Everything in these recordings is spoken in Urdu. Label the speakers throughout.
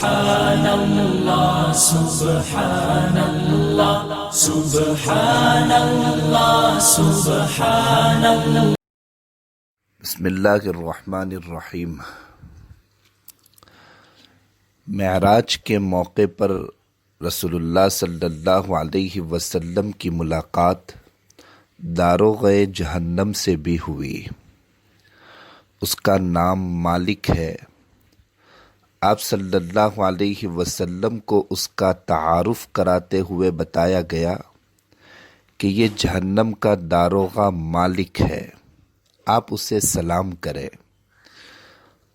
Speaker 1: سبحان اللہ سبحان اللہ سبحان اللہ سبحان اللہ۔
Speaker 2: بسم اللہ الرحمن الرحیم۔ معراج کے موقع پر رسول اللہ صلی اللہ علیہ وسلم کی ملاقات داروغ جہنم سے بھی ہوئی۔ اس کا نام مالک ہے۔ آپ صلی اللہ علیہ وسلم کو اس کا تعارف کراتے ہوئے بتایا گیا کہ یہ جہنم کا داروغہ مالک ہے، آپ اسے سلام کریں۔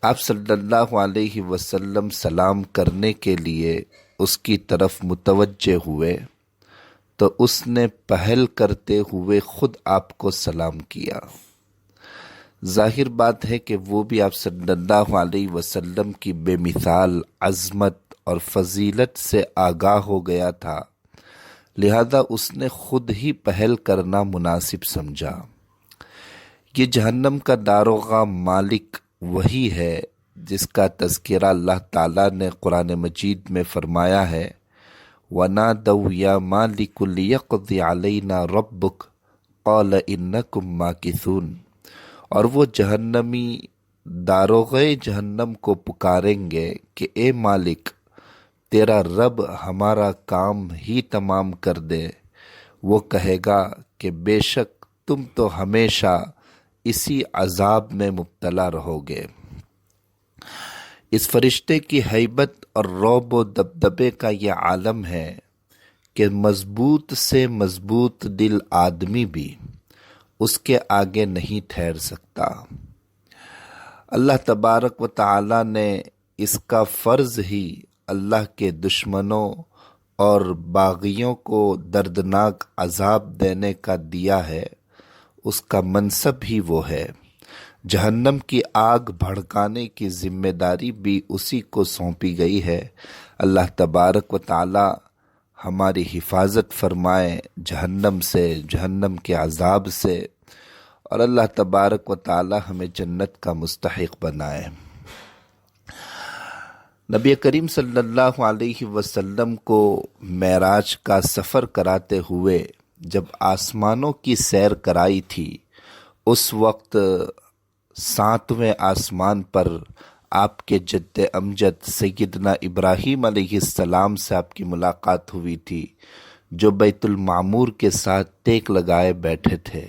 Speaker 2: آپ صلی اللہ علیہ وسلم سلام کرنے کے لیے اس کی طرف متوجہ ہوئے تو اس نے پہل کرتے ہوئے خود آپ کو سلام کیا۔ ظاہر بات ہے کہ وہ بھی آپ صلی اللہ علیہ وسلم کی بے مثال عظمت اور فضیلت سے آگاہ ہو گیا تھا، لہذا اس نے خود ہی پہل کرنا مناسب سمجھا۔ یہ جہنم کا داروغہ مالک وہی ہے جس کا تذکرہ اللہ تعالیٰ نے قرآن مجید میں فرمایا ہے، وَنَادَوْا يَا مَالِكُ لِيَقْضِ عَلَيْنَا رَبُّكَ قَالَ إِنَّكُمْ مَاكِثُونَ۔ اور وہ جہنمی داروغِ جہنم کو پکاریں گے کہ اے مالک، تیرا رب ہمارا کام ہی تمام کر دے۔ وہ کہے گا کہ بے شک تم تو ہمیشہ اسی عذاب میں مبتلا رہو گے۔ اس فرشتے کی ہیبت اور رعب و دبدبے کا یہ عالم ہے کہ مضبوط سے مضبوط دل آدمی بھی اس کے آگے نہیں ٹھہر سکتا۔ اللہ تبارک و تعالی نے اس کا فرض ہی اللہ کے دشمنوں اور باغیوں کو دردناک عذاب دینے کا دیا ہے، اس کا منصب ہی وہ ہے۔ جہنم کی آگ بھڑکانے کی ذمہ داری بھی اسی کو سونپی گئی ہے۔ اللہ تبارک و تعالی ہماری حفاظت فرمائے جہنم سے، جہنم کے عذاب سے، اور اللہ تبارک و تعالی ہمیں جنت کا مستحق بنائے۔ نبی کریم صلی اللہ علیہ وسلم کو معراج کا سفر کراتے ہوئے جب آسمانوں کی سیر کرائی تھی، اس وقت 7ویں آسمان پر آپ کے جد امجد سیدنا ابراہیم علیہ السلام سے آپ کی ملاقات ہوئی تھی، جو بیت المعمور کے ساتھ ٹیک لگائے بیٹھے تھے۔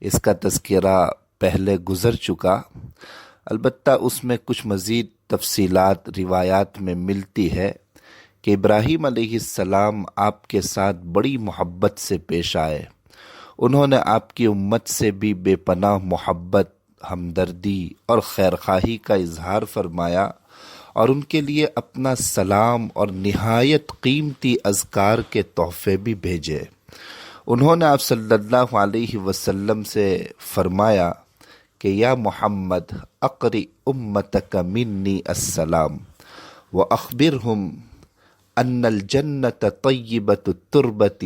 Speaker 2: اس کا تذکرہ پہلے گزر چکا، البتہ اس میں کچھ مزید تفصیلات روایات میں ملتی ہے کہ ابراہیم علیہ السلام آپ کے ساتھ بڑی محبت سے پیش آئے۔ انہوں نے آپ کی امت سے بھی بے پناہ محبت، ہمدردی اور خیرخواہی کا اظہار فرمایا اور ان کے لیے اپنا سلام اور نہایت قیمتی اذکار کے تحفے بھی بھیجے۔ انہوں نے آپ صلی اللہ علیہ وسلم سے فرمایا کہ یا محمد اقری امتک منی السلام واخبرہم ان الجنت طیبۃ التربۃ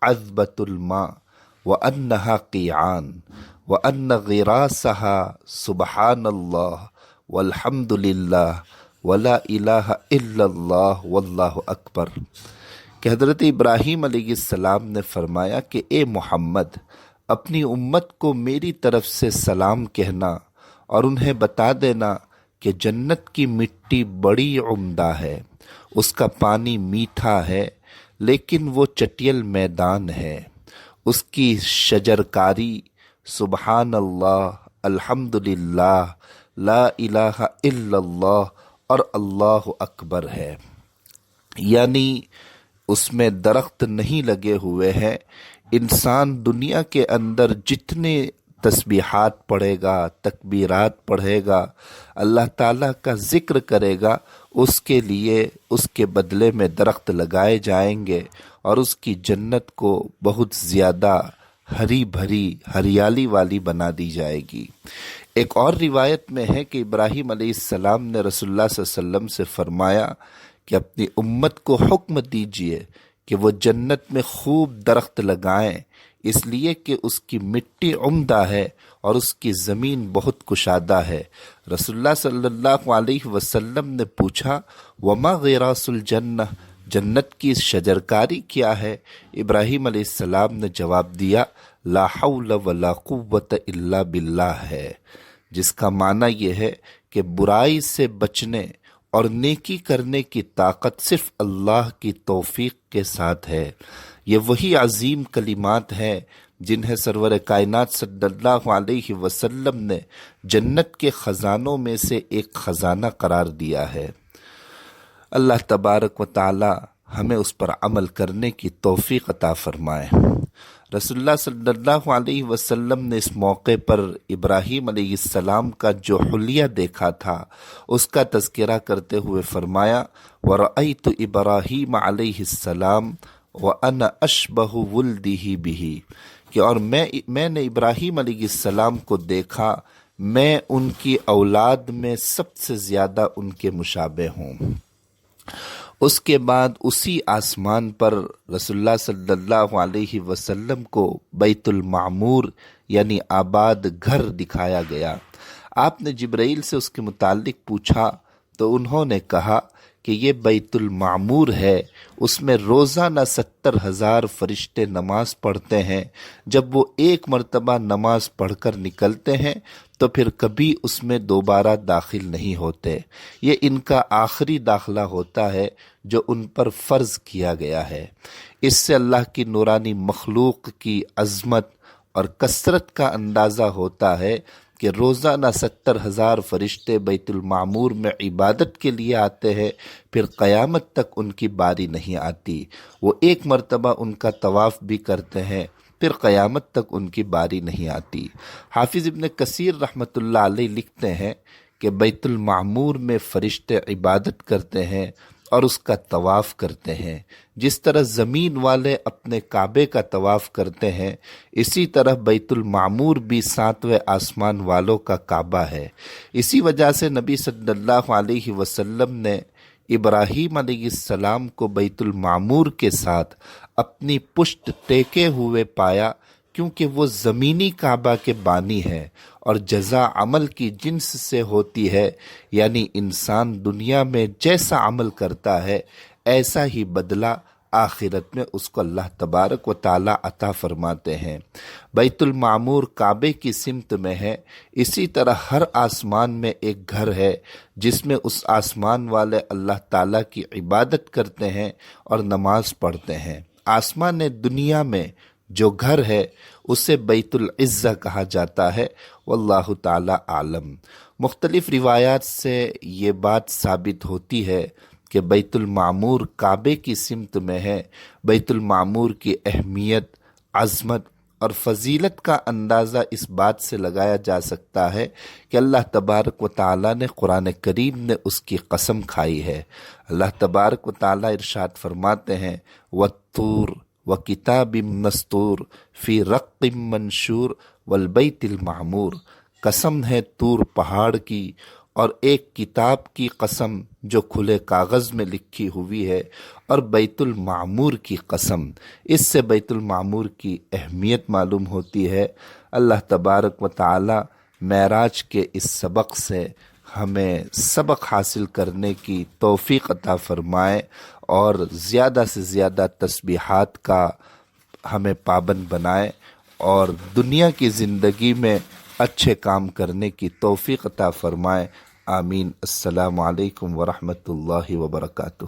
Speaker 2: عذبۃ الماء وانہا قیعان وان غراسها سبحان اللہ والحمد للہ ولا الہ الا اللہ واللہ اکبر، کہ حضرت ابراہیم علیہ السلام نے فرمایا کہ اے محمد، اپنی امت کو میری طرف سے سلام کہنا اور انہیں بتا دینا کہ جنت کی مٹی بڑی عمدہ ہے، اس کا پانی میٹھا ہے لیکن وہ چٹیل میدان ہے، اس کی شجرکاری سبحان اللہ، الحمد للہ، لا الہ الا اللہ اور اللہ اکبر ہے، یعنی اس میں درخت نہیں لگے ہوئے ہیں۔ انسان دنیا کے اندر جتنے تسبیحات پڑھے گا، تکبیرات پڑھے گا، اللہ تعالیٰ کا ذکر کرے گا، اس کے لیے اس کے بدلے میں درخت لگائے جائیں گے اور اس کی جنت کو بہت زیادہ ہری بھری ہریالی والی بنا دی جائے گی۔ ایک اور روایت میں ہے کہ ابراہیم علیہ السلام نے رسول اللہ صلی اللہ علیہ وسلم سے فرمایا کہ اپنی امت کو حکم دیجئے کہ وہ جنت میں خوب درخت لگائیں، اس لیے کہ اس کی مٹی عمدہ ہے اور اس کی زمین بہت کشادہ ہے۔ رسول اللہ صلی اللہ علیہ وسلم نے پوچھا وما غراس الجنہ، جنت کی شجرکاری کیا ہے؟ ابراہیم علیہ السلام نے جواب دیا لا حول ولا قوت الا باللہ ہے، جس کا معنی یہ ہے کہ برائی سے بچنے اور نیکی کرنے کی طاقت صرف اللہ کی توفیق کے ساتھ ہے۔ یہ وہی عظیم کلمات ہیں جنہیں سرور کائنات صلی اللہ علیہ وسلم نے جنت کے خزانوں میں سے ایک خزانہ قرار دیا ہے۔ اللہ تبارک و تعالی ہمیں اس پر عمل کرنے کی توفیق عطا فرمائے۔ رسول اللہ صلی اللہ علیہ وسلم نے اس موقع پر ابراہیم علیہ السلام کا جو حلیہ دیکھا تھا اس کا تذکرہ کرتے ہوئے فرمایا وَرَأَيْتُ إِبْرَاهِيمَ عَلَيْهِ السلام وَأَنَا أَشْبَهُ وُلْدِهِ بِهِ، کہ اور میں نے ابراہیم علیہ السلام کو دیکھا، میں ان کی اولاد میں سب سے زیادہ ان کے مشابہ ہوں۔ اس کے بعد اسی آسمان پر رسول اللہ صلی اللہ علیہ وسلم کو بیت المعمور یعنی آباد گھر دکھایا گیا۔ آپ نے جبرائیل سے اس کے متعلق پوچھا تو انہوں نے کہا کہ یہ بیت المعمور ہے، اس میں روزانہ 70,000 فرشتے نماز پڑھتے ہیں، جب وہ ایک مرتبہ نماز پڑھ کر نکلتے ہیں تو پھر کبھی اس میں دوبارہ داخل نہیں ہوتے۔ یہ ان کا آخری داخلہ ہوتا ہے جو ان پر فرض کیا گیا ہے۔ اس سے اللہ کی نورانی مخلوق کی عظمت اور کثرت کا اندازہ ہوتا ہے کہ روزانہ 70,000 فرشتے بیت المعمور میں عبادت کے لیے آتے ہیں، پھر قیامت تک ان کی باری نہیں آتی۔ وہ ایک مرتبہ ان کا طواف بھی کرتے ہیں، پھر قیامت تک ان کی باری نہیں آتی۔ حافظ ابن کثیر رحمۃ اللہ علیہ لکھتے ہیں کہ بیت المعمور میں فرشتے عبادت کرتے ہیں اور اس کا طواف کرتے ہیں۔ جس طرح زمین والے اپنے کعبے کا طواف کرتے ہیں، اسی طرح بیت المعمور بھی 7ویں آسمان والوں کا کعبہ ہے۔ اسی وجہ سے نبی صلی اللہ علیہ وسلم نے ابراہیم علیہ السلام کو بیت المعمور کے ساتھ اپنی پشت ٹیکے ہوئے پایا، کیونکہ وہ زمینی کعبہ کے بانی ہے اور جزا عمل کی جنس سے ہوتی ہے، یعنی انسان دنیا میں جیسا عمل کرتا ہے ایسا ہی بدلہ آخرت میں اس کو اللہ تبارک و تعالی عطا فرماتے ہیں۔ بیت المعمور کعبے کی سمت میں ہے، اسی طرح ہر آسمان میں ایک گھر ہے جس میں اس آسمان والے اللہ تعالیٰ کی عبادت کرتے ہیں اور نماز پڑھتے ہیں۔ آسمان دنیا میں جو گھر ہے اسے بیت العزہ کہا جاتا ہے، واللہ تعالی عالم۔ مختلف روایات سے یہ بات ثابت ہوتی ہے کہ بیت المعمور کعبے کی سمت میں ہے۔ بیت المعمور کی اہمیت، عظمت اور فضیلت کا اندازہ اس بات سے لگایا جا سکتا ہے کہ اللہ تبارک و تعالیٰ نے قرآن کریم نے اس کی قسم کھائی ہے۔ اللہ تبارک و تعالیٰ ارشاد فرماتے ہیں وَالطُّورِ وَكِتَابٍ مَّسْطُورٍ فِي رَقٍّ مَّنشُورٍ وَالْبَيْتِ الْمَعْمُورِ، قسم ہے طور پہاڑ کی اور ایک کتاب کی قسم جو کھلے کاغذ میں لکھی ہوئی ہے، اور بیت المعمور کی قسم۔ اس سے بیت المعمور کی اہمیت معلوم ہوتی ہے۔ اللہ تبارک و تعالی معراج کے اس سبق سے ہمیں سبق حاصل کرنے کی توفیق عطا فرمائے اور زیادہ سے زیادہ تسبیحات کا ہمیں پابند بنائے اور دنیا کی زندگی میں اچھے کام کرنے کی توفیق عطا فرمائے۔ آمین۔ السلام علیکم ورحمۃ اللہ وبرکاتہ۔